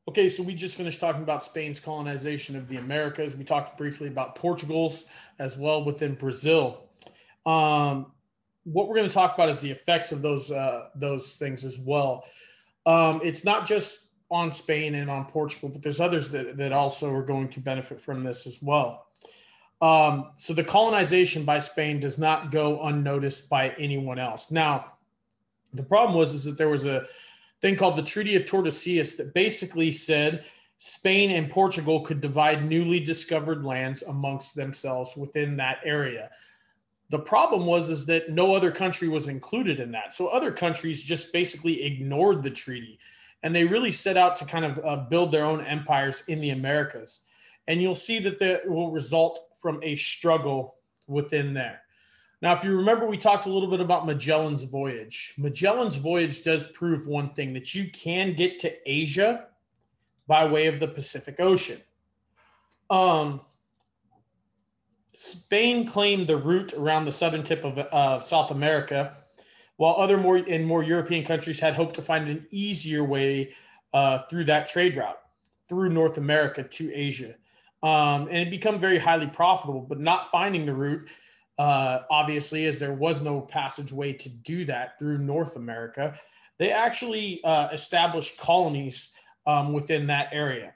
Okay, so we just finished talking about Spain's colonization of the Americas. We talked briefly about Portugal's as well within Brazil. Um, what we're going to talk about is the effects of those things as well. It's not just on Spain and on Portugal, but there's others that also are going to benefit from this as well. So the colonization by Spain does not go unnoticed by anyone else. Now, the problem was is that there was a thing called the Treaty of Tordesillas that basically said Spain and Portugal could divide newly discovered lands amongst themselves within that area. The problem was is that no other country was included in that. So other countries just basically ignored the treaty, and they really set out to kind of build their own empires in the Americas. And you'll see that that will result from a struggle within there. Now, if you remember, we talked a little bit about Magellan's voyage. Magellan's voyage does prove one thing, that you can get to Asia by way of the Pacific Ocean. Um, Spain claimed the route around the southern tip of South America, while other more European countries had hoped to find an easier way through that trade route through North America to Asia. And it became very highly profitable, but not finding the route, obviously, as there was no passageway to do that through North America, they actually established colonies within that area.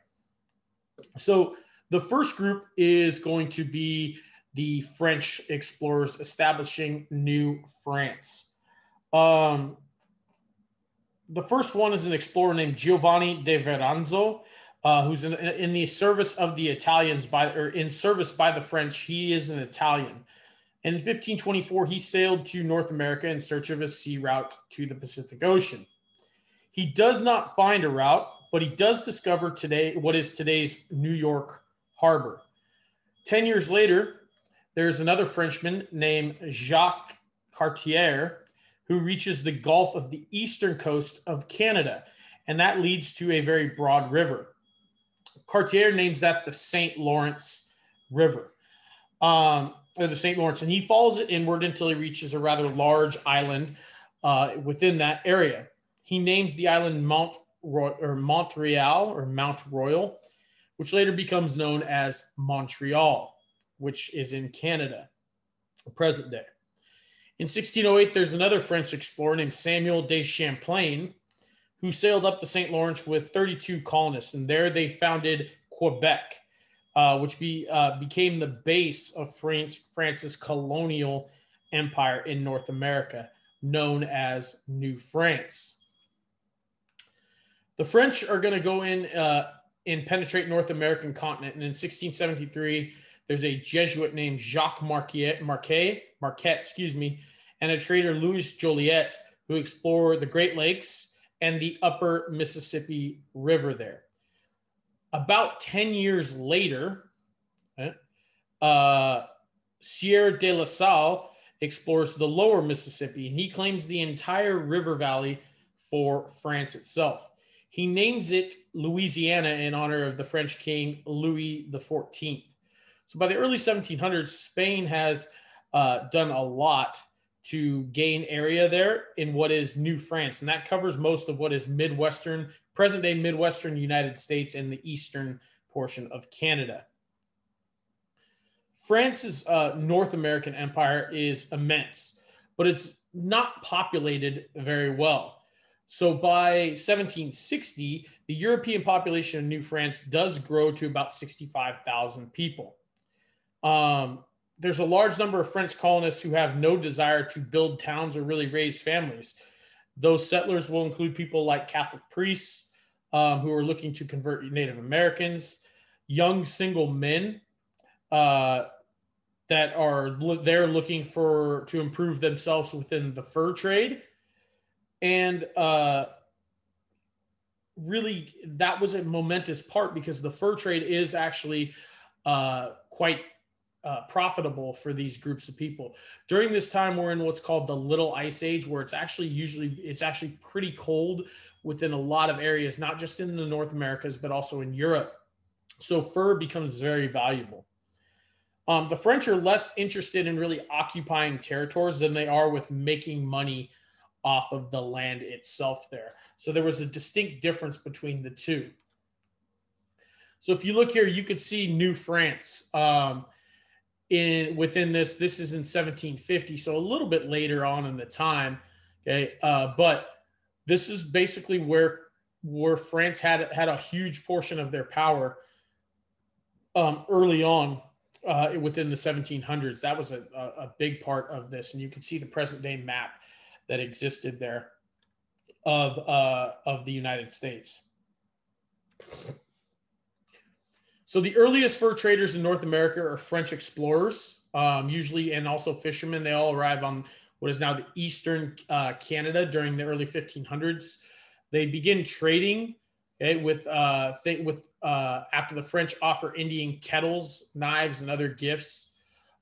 So the first group is going to be the French explorers establishing New France. Um, the first one is an explorer named Giovanni de Veranzo, who's in the service of the Italians or in service by the French. He is an Italian. And in 1524, he sailed to North America in search of a sea route to the Pacific Ocean. He does not find a route, but he does discover today what is today's New York Harbor. 10 years later, there's another Frenchman named Jacques Cartier who reaches the Gulf of the eastern coast of Canada, and that leads to a very broad river. Cartier names that the St. Lawrence River, or the St. Lawrence, and he follows it inward until he reaches a rather large island within that area. He names the island Montreal or Mount Royal, which later becomes known as Montreal, which is in Canada, present day. In 1608, there's another French explorer named Samuel de Champlain who sailed up the St. Lawrence with 32 colonists, and there they founded Quebec, which became the base of France's colonial empire in North America, known as New France. The French are going to go in and penetrate North American continent, and in 1673, there's a Jesuit named Jacques Marquette, and a trader Louis Joliet who explore the Great Lakes and the upper Mississippi River there. About 10 years later, Sieur de La Salle explores the lower Mississippi, and he claims the entire river valley for France itself. He names it Louisiana in honor of the French king Louis XIV. So by the early 1700s, Spain has done a lot to gain area there in what is New France, and that covers most of what is present-day Midwestern United States and the eastern portion of Canada. France's North American empire is immense, but it's not populated very well. So by 1760, the European population of New France does grow to about 65,000 people. There's a large number of French colonists who have no desire to build towns or really raise families. Those settlers will include people like Catholic priests who are looking to convert Native Americans, young single men that are there looking to improve themselves within the fur trade. And really, that was a momentous part because the fur trade is actually quite profitable for these groups of people. During this time, we're in what's called the Little Ice Age, where it's actually pretty cold within a lot of areas, not just in the North Americas, but also in Europe. So fur becomes very valuable. The French are less interested in really occupying territories than they are with making money off of the land itself there. So there was a distinct difference between the two. So if you look here, you could see New France within this. This is in 1750, so a little bit later on in the time. Okay, but this is basically where France had a huge portion of their power early on within the 1700s. That was a big part of this, and you can see the present day map that existed there of the United States. So the earliest fur traders in North America are French explorers, usually, and also fishermen. They all arrive on what is now the eastern Canada during the early 1500s. They begin trading, okay, with after the French offer Indian kettles, knives, and other gifts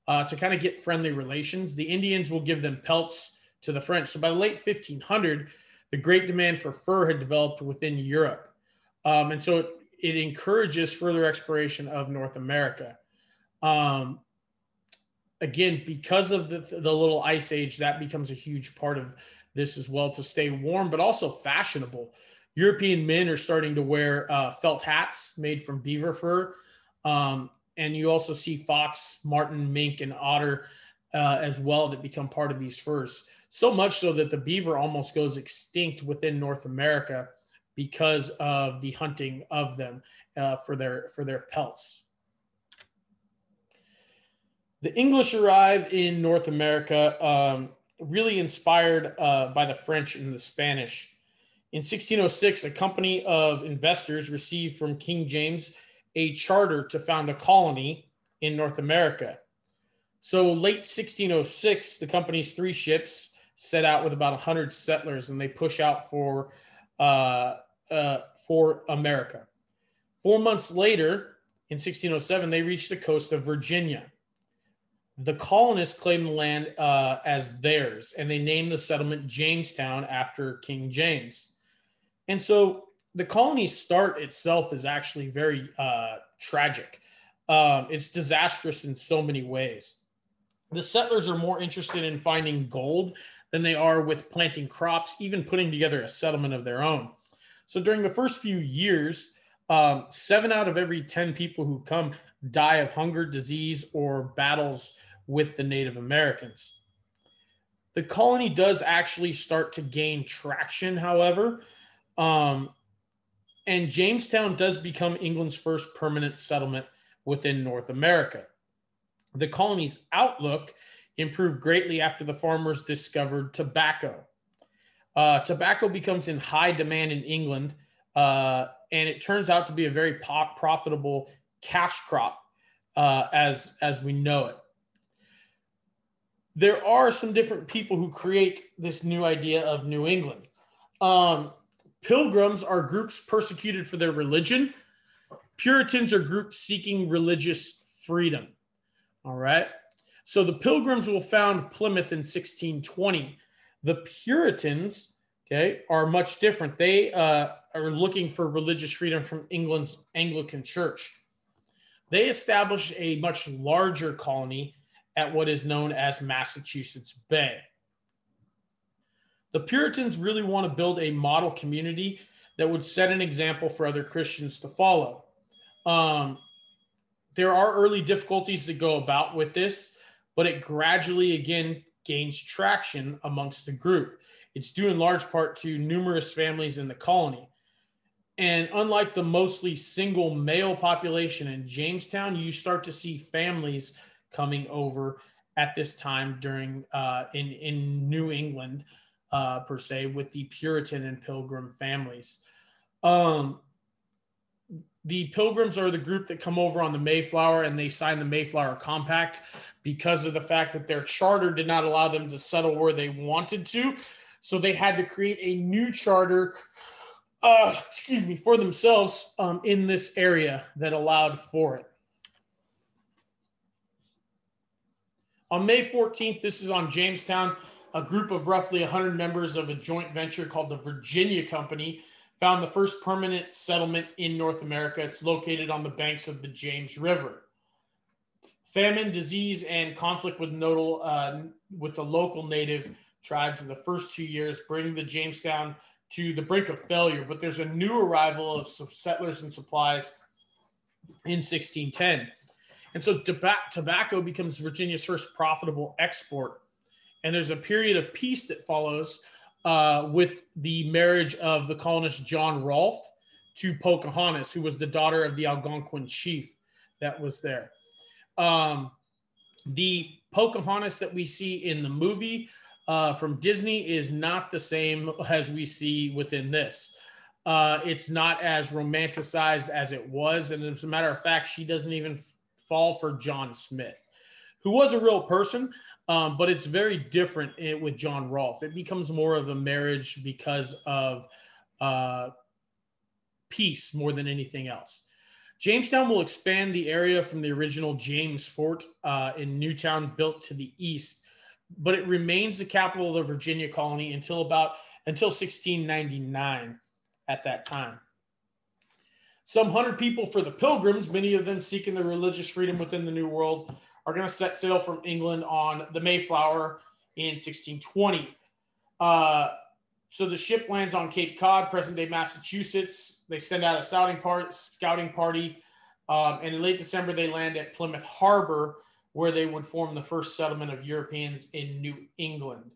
to kind of get friendly relations. The Indians will give them pelts to the French. So by the late 1500, the great demand for fur had developed within Europe, and so it encourages further exploration of North America. Again, because of the little ice age, that becomes a huge part of this as well, to stay warm, but also fashionable. European men are starting to wear felt hats made from beaver fur. And you also see fox, marten, mink, and otter as well that become part of these furs. So much so that the beaver almost goes extinct within North America because of the hunting of them for their pelts. The English arrive in North America, really inspired by the French and the Spanish. In 1606, a company of investors received from King James a charter to found a colony in North America. So late 1606, the company's 3 ships set out with about 100 settlers, and they push out for America. 4 months later, in 1607, they reached the coast of Virginia. The colonists claimed the land as theirs, and they named the settlement Jamestown after King James. And so the colony's start itself is actually very tragic. It's disastrous in so many ways. The settlers are more interested in finding gold than they are with planting crops, even putting together a settlement of their own. So during the first few years, 7 out of every 10 people who come die of hunger, disease, or battles with the Native Americans. The colony does actually start to gain traction, however, and Jamestown does become England's first permanent settlement within North America. The colony's outlook improved greatly after the farmers discovered tobacco. Tobacco becomes in high demand in England, and it turns out to be a very profitable cash crop as we know it. There are some different people who create this new idea of New England. Pilgrims are groups persecuted for their religion. Puritans are groups seeking religious freedom. All right. So the Pilgrims will found Plymouth in 1620. The Puritans, okay, are much different. They are looking for religious freedom from England's Anglican Church. They established a much larger colony at what is known as Massachusetts Bay. The Puritans really want to build a model community that would set an example for other Christians to follow. There are early difficulties that go about with this, but it gradually, again, gains traction amongst the group. It's due in large part to numerous families in the colony. And unlike the mostly single male population in Jamestown, you start to see families coming over at this time during in New England, per se, with the Puritan and Pilgrim families. The Pilgrims are the group that come over on the Mayflower, and they sign the Mayflower Compact because of the fact that their charter did not allow them to settle where they wanted to. So they had to create a new charter, for themselves in this area that allowed for it. On May 14th, this is on Jamestown, a group of roughly 100 members of a joint venture called the Virginia Company found the first permanent settlement in North America. It's located on the banks of the James River. Famine, disease, and conflict with the local native tribes in the first 2 years bring the Jamestown to the brink of failure, but there's a new arrival of some settlers and supplies in 1610. And so tobacco becomes Virginia's first profitable export. And there's a period of peace that follows with the marriage of the colonist John Rolfe to Pocahontas, who was the daughter of the Algonquin chief that was there. The Pocahontas that we see in the movie from Disney is not the same as we see within this. It's not as romanticized as it was. And as a matter of fact, she doesn't even fall for John Smith, who was a real person, but it's very different with John Rolfe. It becomes more of a marriage because of peace more than anything else. Jamestown will expand the area from the original James Fort in Newtown built to the east, but it remains the capital of the Virginia colony until 1699 at that time. Some 100 people for the Pilgrims, many of them seeking their religious freedom within the New World, are going to set sail from England on the Mayflower in 1620. So the ship lands on Cape Cod, present-day Massachusetts. They send out a scouting party, and in late December, they land at Plymouth Harbor, where they would form the first settlement of Europeans in New England.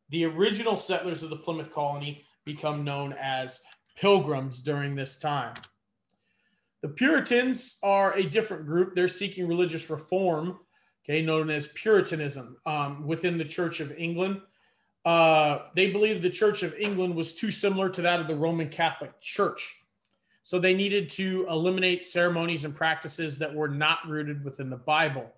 The original settlers of the Plymouth colony become known as Pilgrims during this time. The Puritans are a different group. They're seeking religious reform, known as Puritanism, within the Church of England. They believed the Church of England was too similar to that of the Roman Catholic Church. So they needed to eliminate ceremonies and practices that were not rooted within the Bible.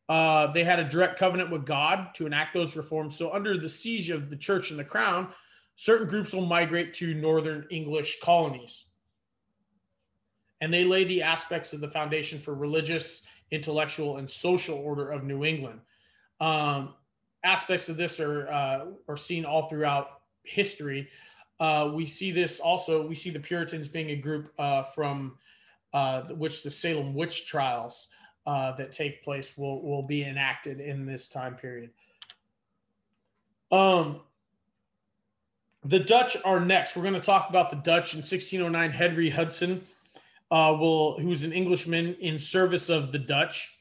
They had a direct covenant with God to enact those reforms. So under the siege of the church and the crown, certain groups will migrate to northern English colonies. And they lay the aspects of the foundation for religious, intellectual, and social order of New England. Aspects of this are seen all throughout history. We see this also, we see the Puritans being a group from which the Salem witch trials that take place will be enacted in this time period. The Dutch are next. We're going to talk about the Dutch. In 1609, Henry Hudson, who's an Englishman in service of the Dutch,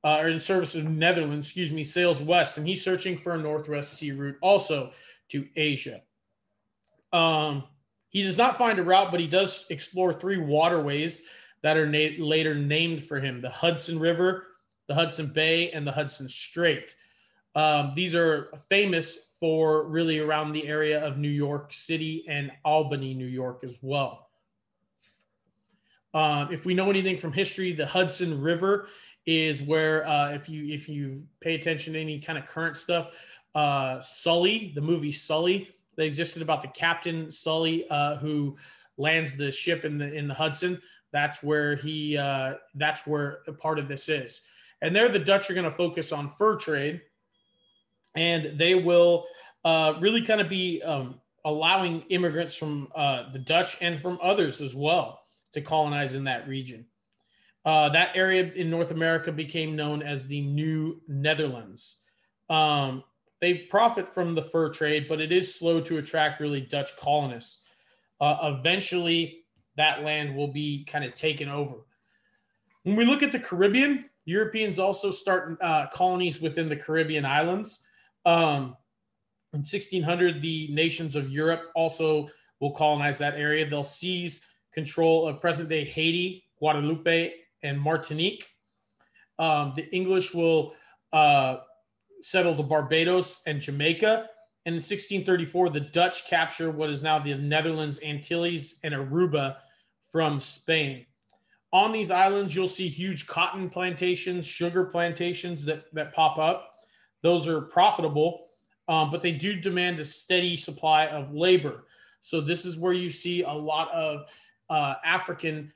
or in service of the Netherlands, sails west, and he's searching for a northwest sea route also to Asia. He does not find a route, but he does explore 3 waterways that are later named for him: the Hudson River, the Hudson Bay, and the Hudson Strait. These are famous for really around the area of New York City and Albany, New York as well. If we know anything from history, the Hudson River is where, if you pay attention to any kind of current stuff, Sully, the movie Sully, that existed about the Captain Sully who lands the ship in the Hudson. That's where that's where a part of this is. And there, the Dutch are going to focus on fur trade, and they will really kind of be allowing immigrants from the Dutch and from others as well to colonize in that region. That area in North America became known as the New Netherlands. They profit from the fur trade, but it is slow to attract really Dutch colonists. Eventually, that land will be kind of taken over. When we look at the Caribbean, Europeans also start colonies within the Caribbean islands. In 1600, the nations of Europe also will colonize that area. They'll seize control of present-day Haiti, Guadeloupe, and Martinique. The English will settle the Barbados and Jamaica. And in 1634, the Dutch capture what is now the Netherlands, Antilles, and Aruba from Spain. On these islands, you'll see huge cotton plantations, sugar plantations that pop up. Those are profitable, but they do demand a steady supply of labor. So this is where you see a lot of African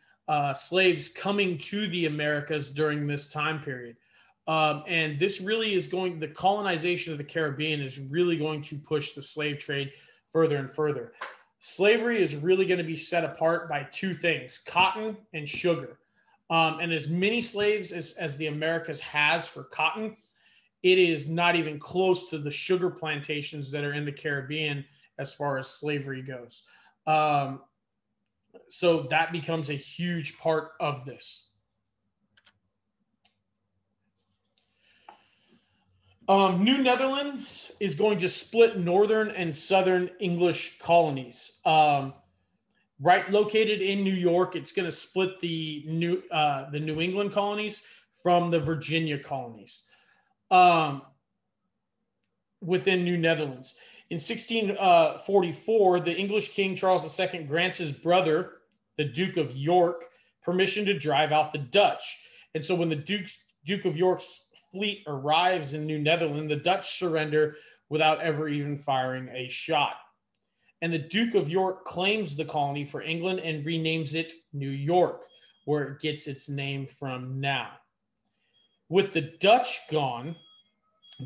slaves coming to the Americas during this time period. And this really is the colonization of the Caribbean is really going to push the slave trade further and further. Slavery is really going to be set apart by 2 things: cotton and sugar. And as many slaves as the Americas has for cotton, it is not even close to the sugar plantations that are in the Caribbean as far as slavery goes. So that becomes a huge part of this. New Netherlands is going to split northern and southern English colonies. Right, located in New York, it's going to split the New England colonies from the Virginia colonies um, within New Netherlands. In 1644, the English King Charles II grants his brother, the Duke of York, permission to drive out the Dutch. And so when the Duke of York's fleet arrives in New Netherlands, the Dutch surrender without ever even firing a shot. And the Duke of York claims the colony for England and renames it New York, where it gets its name from now. With the Dutch gone,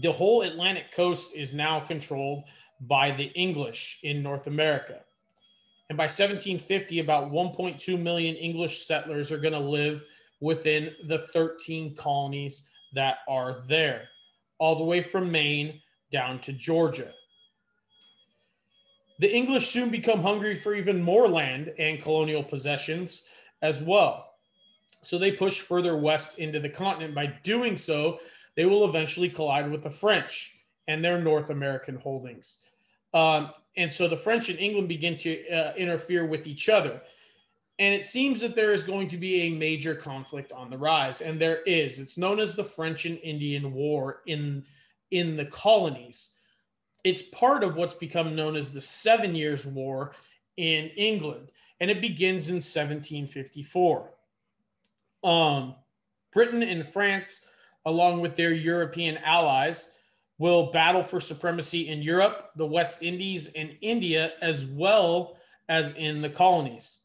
the whole Atlantic coast is now controlled by the English in North America. And by 1750, about 1.2 million English settlers are going to live within the 13 colonies that are there, all the way from Maine down to Georgia. The English soon become hungry for even more land and colonial possessions as well. So they push further west into the continent. By doing so, they will eventually collide with the French and their North American holdings. And so the French and England begin to interfere with each other. And it seems that there is going to be a major conflict on the rise. And there is. It's known as the French and Indian War in the colonies. It's part of what's become known as the 7 Years' War in England. And it begins in 1754. Britain and France, along with their European allies, will battle for supremacy in Europe, the West Indies, and India, as well as in the colonies.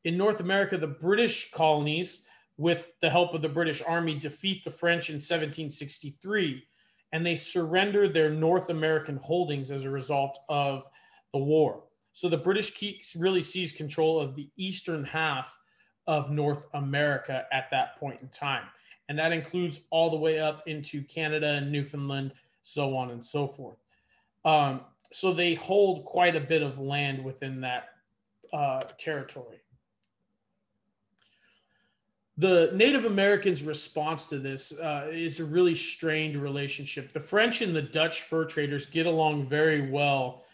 In North America, the British colonies, with the help of the British Army, defeat the French in 1763, and they surrender their North American holdings as a result of the war. So the British really seize control of the eastern half of North America at that point in time. And that includes all the way up into Canada and Newfoundland, so on and so forth. So they hold quite a bit of land within that territory. The Native Americans' response to this is a really strained relationship. The French and the Dutch fur traders get along very well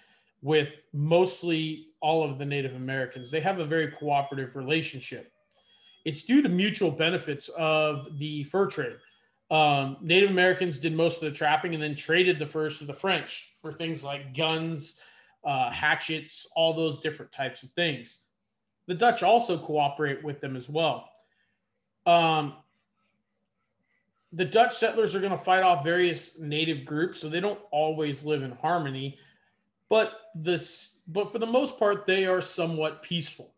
with mostly all of the Native Americans. They have a very cooperative relationship. It's due to mutual benefits of the fur trade. Native Americans did most of the trapping and then traded the furs to the French for things like guns, hatchets, all those different types of things. The Dutch also cooperate with them as well. The Dutch settlers are going to fight off various native groups, so they don't always live in harmony, but for the most part, they are somewhat peaceful.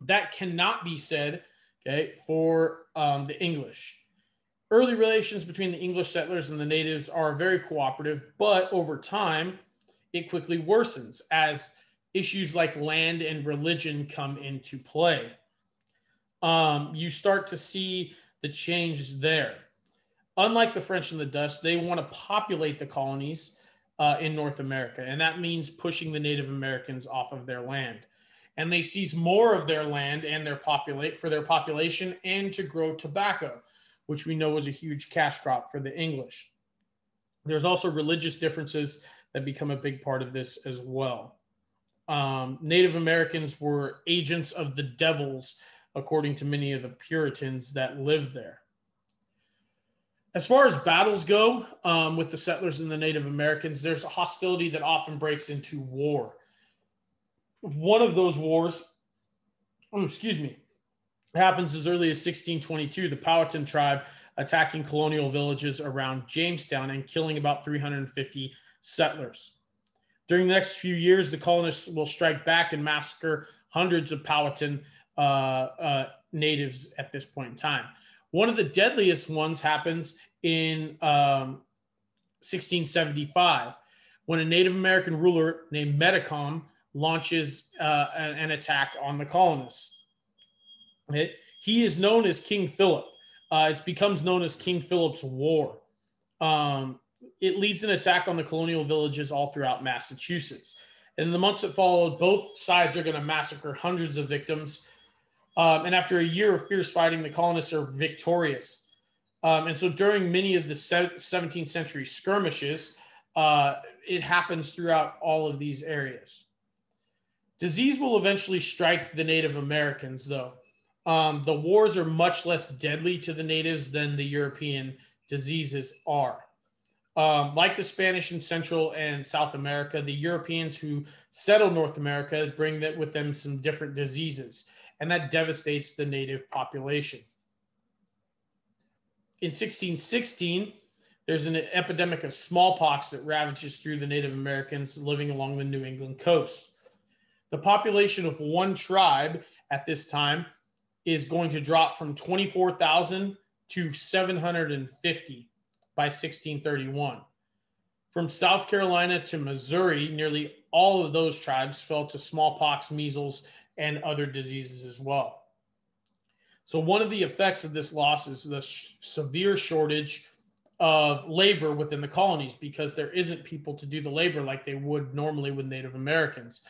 That cannot be said, okay, for the English. Early relations between the English settlers and the natives are very cooperative, but over time, it quickly worsens as issues like land and religion come into play. You start to see the changes there. Unlike the French and the Dutch, they want to populate the colonies in North America, and that means pushing the Native Americans off of their land. And they seize more of their land and their population and to grow tobacco, which we know was a huge cash crop for the English. There's also religious differences that become a big part of this as well. Native Americans were agents of the devils, according to many of the Puritans that lived there. As far as battles go with the settlers and the Native Americans, there's a hostility that often breaks into war. One of those wars, happens as early as 1622, the Powhatan tribe attacking colonial villages around Jamestown and killing about 350 settlers. During the next few years, the colonists will strike back and massacre hundreds of Powhatan natives at this point in time. One of the deadliest ones happens in 1675 when a Native American ruler named Metacom launches an attack on the colonists. He is known as King Philip. It becomes known as King Philip's War. It leads an attack on the colonial villages all throughout Massachusetts. And in the months that followed, both sides are going to massacre hundreds of victims. And after a year of fierce fighting, the colonists are victorious. And so during many of the 17th century skirmishes, it happens throughout all of these areas. Disease will eventually strike the Native Americans, though. The wars are much less deadly to the natives than the European diseases are. Like the Spanish in Central and South America, the Europeans who settled North America bring that with them some different diseases, and that devastates the native population. In 1616, there's an epidemic of smallpox that ravages through the Native Americans living along the New England coast. The population of one tribe at this time is going to drop from 24,000 to 750 by 1631. From South Carolina to Missouri, nearly all of those tribes fell to smallpox, measles, and other diseases as well. So one of the effects of this loss is the severe shortage of labor within the colonies, because there isn't people to do the labor like they would normally with Native Americans.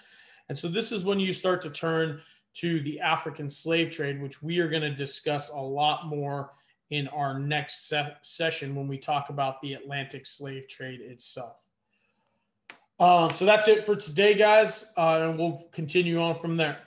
And so this is when you start to turn to the African slave trade, which we are going to discuss a lot more in our next session when we talk about the Atlantic slave trade itself. So that's it for today, guys, and we'll continue on from there.